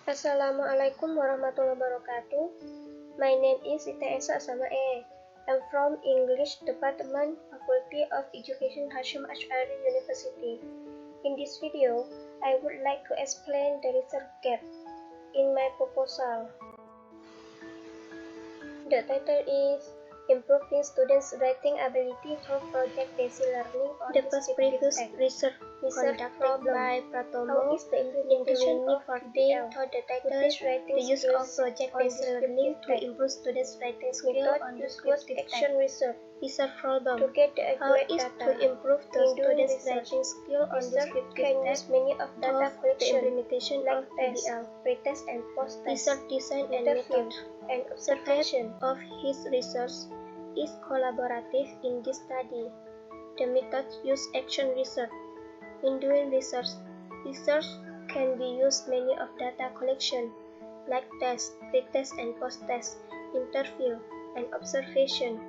Assalamualaikum warahmatullahi wabarakatuh. My name is Sita Esa Asamae. I'm from English Department, Faculty of Education, Hashim Ash'ari University. In this video, I would like to explain the research gap in my proposal. The title is Improving Students' Writing Ability Through Project-Based Learning on The first previous research conducted problem. by How Pratomo is the in implementation of 2014 PBL taught the title writing The Use of skills Project-Based on Learning to descriptive Improve Students' Writing Skill method on used was Descriptive action Type. research Research problem. to get the How accurate is data. to improve the In doing students' research, writing skill on research Descriptive can Type use many of data of the collection implementation like of test, PBL. pretest and post-test, Research design and interview, method. and The observation. type of his research is collaborative in this study. The method use action research. In doing research can be used many of data collection like test, pretest and post-test, interview, and observation.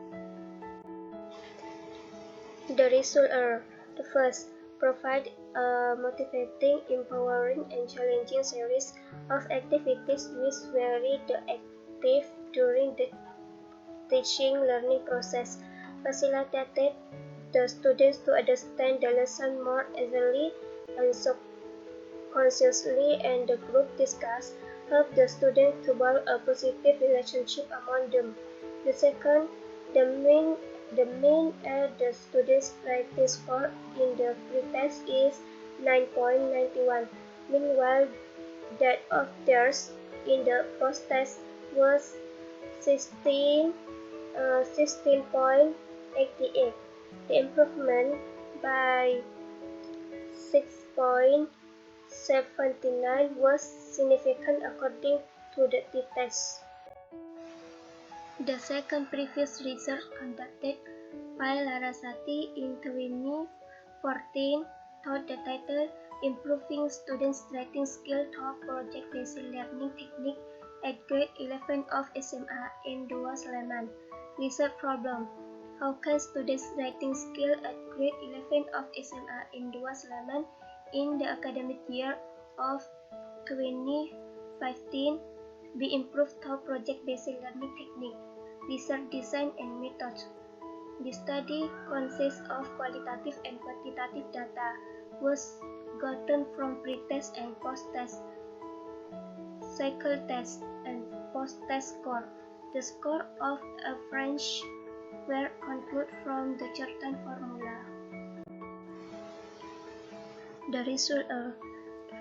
The results are: the first, provide a motivating, empowering, and challenging series of activities which vary the active during the teaching-learning process, facilitated the students to understand the lesson more easily and subconsciously, and the group discuss help the students to build a positive relationship among them. The second, the mean the students' writing score in the pretest is 9.91. Meanwhile, that of theirs in the post-test was 16.88. The improvement by 6.79 was significant according to the t-test. The second previous research conducted by Larasati in 2014 taught the title Improving Students' Writing Skill Through Project-Based Learning Technique at Grade 11 of SMA in 2 Sleman. Research problem: how can students' writing skill at grade 11 of SMA in 2 Sleman in the academic year of 2015 be improved through project-based learning technique, research design and methods? The study consists of qualitative and quantitative data was gotten from pre-test and post-test, cycle test, and post-test score. The score of average were computed from the Churton formula. The results are: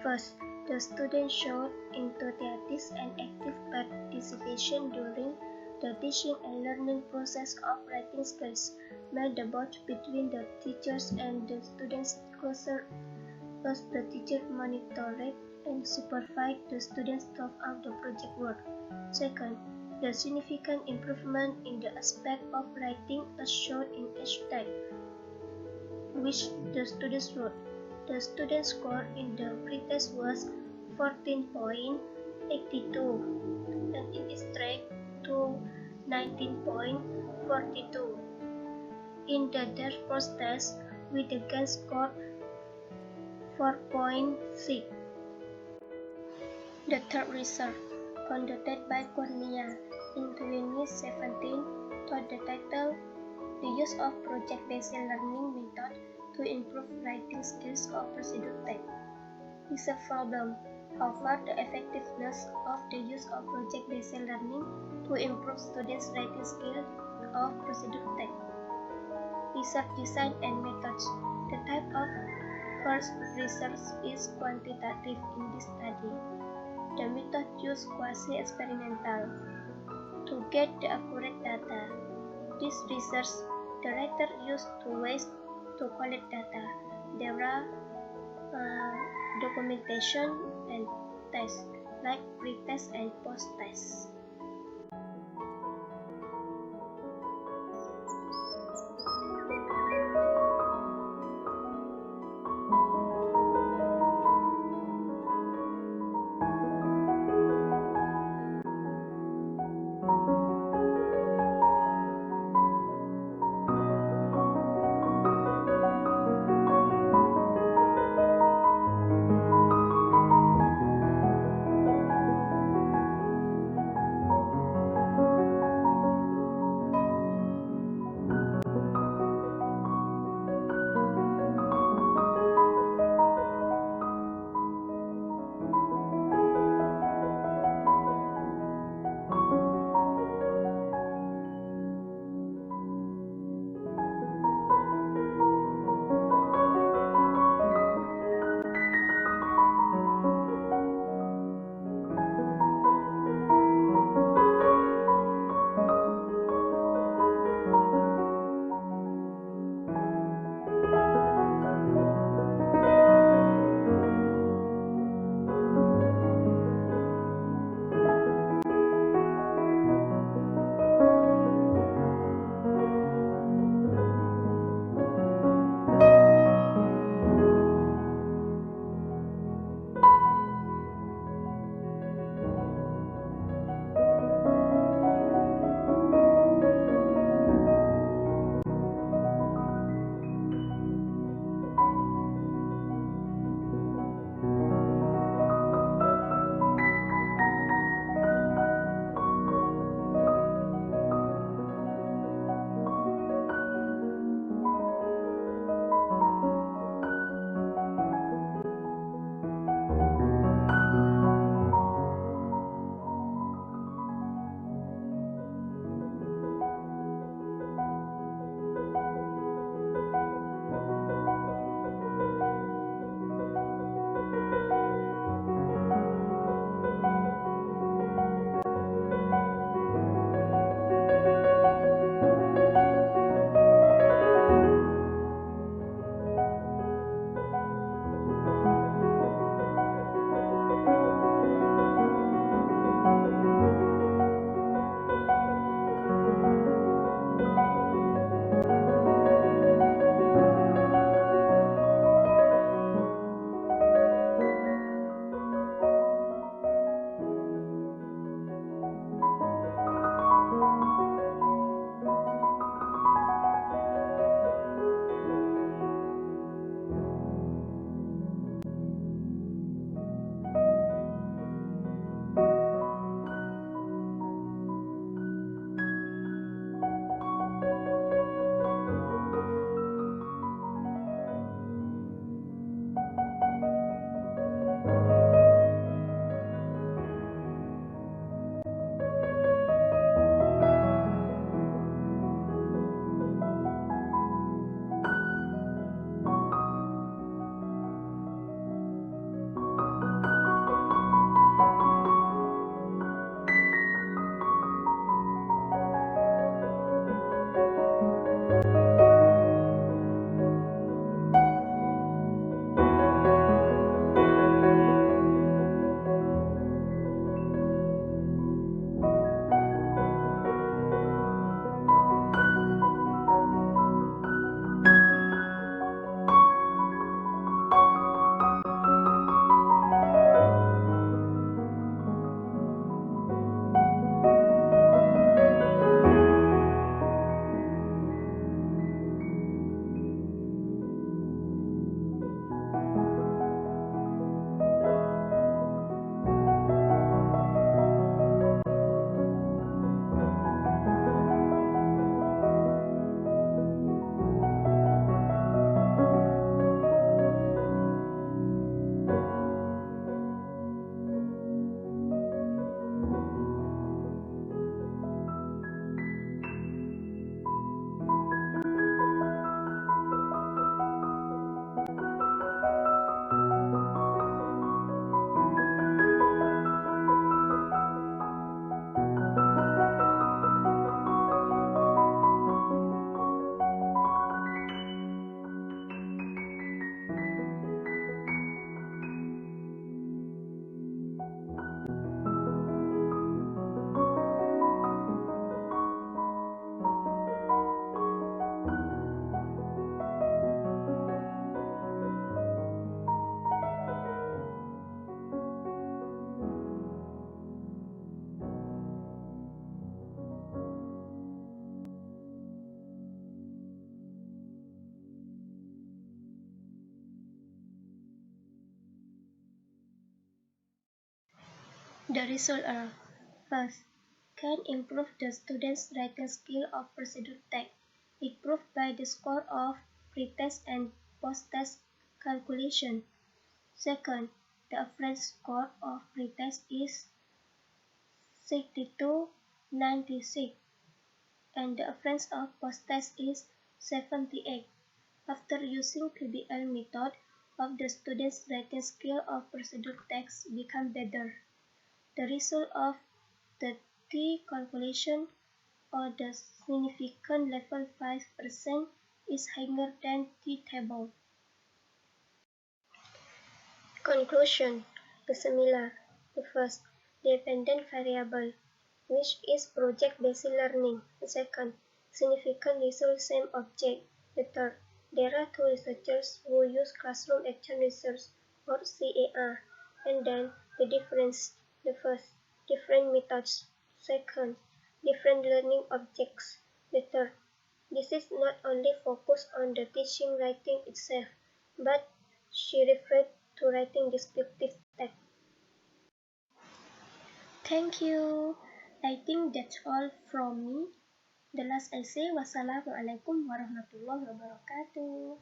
first, the students showed enthusiasm and active participation during the teaching and learning process of writing skills, made the bond between the teachers and the students closer as the teacher monitored and supervised the students throughout the project work. Second, the significant improvement in the aspect of writing as shown in each type, which the students wrote. The student score in the pretest was 14.82 and it is tracked to 19.42. In the post-test, with the GAN score 4.6. The third research, conducted by Kurnia in 2017, taught the title The Use of Project-Based Learning Method to Improve Writing Skills of Procedure Type. Research problem: how far the effectiveness of the use of project-based learning to improve students' writing skill of procedure type. Research design and methods. The type of first research is quantitative in this study. The method used quasi-experimental to get the accurate data. This research, the writer used two ways to collect data. There are documentation and tests, like pre-test and post-test. The results are: first, can improve the student's writing skill of procedure text. It proved by the score of pre-test and post-test calculation. Second, the average score of pre-test is 62.96 and the average of post-test is 78. After using PBL method of the student's writing skill of procedure text become better. The result of the T calculation or the significant level 5% is higher than T table. Conclusion: Bismillah. The first, dependent variable, which is project-based learning. The second, significant result same object. The third, there are two researchers who use classroom action research or CAR. And then the difference. The first, different methods. Second, different learning objects. The third, this is not only focused on the teaching writing itself, but she referred to writing descriptive text. Thank you. I think that's all from me. The last I say, wassalamualaikum warahmatullahi wabarakatuh.